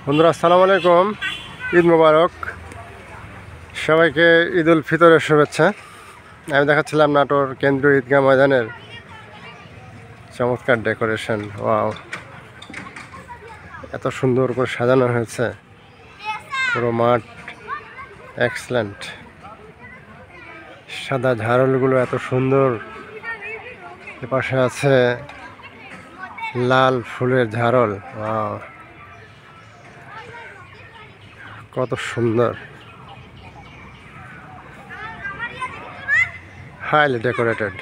বন্ধুরা আসসালামু আলাইকুম, ঈদ মোবারক সবাইকে। ঈদ উল ফিতরের শুভেচ্ছা। আমি দেখাচ্ছিলাম নাটোর কেন্দ্রীয় ঈদগাহ ময়দানের চমৎকার ডেকোরেশন। ওয়াও, এত সুন্দর করে সাজানো হয়েছে পুরো মাঠ, এক্সেলেন্ট। সাদা ঝাড়লগুলো এত সুন্দর, এপাশে আছে লাল ফুলের ঝাড়ল। ওয়াও, কত সুন্দর, হাইলি ডেকোরেটেড।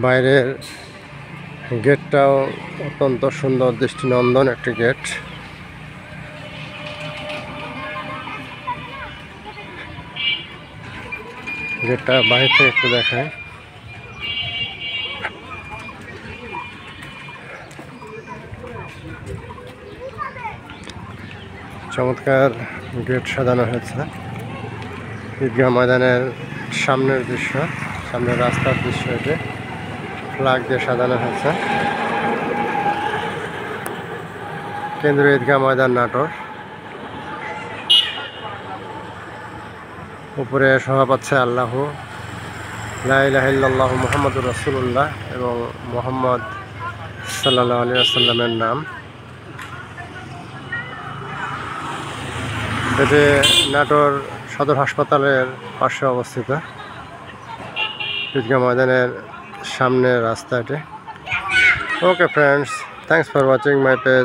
বাইরের গেটটাও অত্যন্ত সুন্দর, দৃষ্টিনন্দন একটি গেট। গেটটা বাইরে থেকে একটু দেখায়। চমৎকার গেট সাজানো হয়েছে। ঈদগাহ ময়দানের সামনের দৃশ্য, সামনের রাস্তার দৃশ্য। এটি ফ্ল্যাগ দিয়ে সাজানো হয়েছে। কেন্দ্রীয় ঈদগাহ ময়দান নাটোর। উপরে শোভা পাচ্ছে আল্লাহু লা ইলাহা ইল্লাল্লাহু মুহাম্মাদুর রাসূলুল্লাহ এবং মুহাম্মদ সাল্লাল্লাহু আলাইহি ওয়াসাল্লামের নাম। এটি নাটোর সদর হাসপাতালের পাশে অবস্থিত। ঈদগাহ ময়দানের সামনের রাস্তা এটি। Okay friends, thanks for watching my page.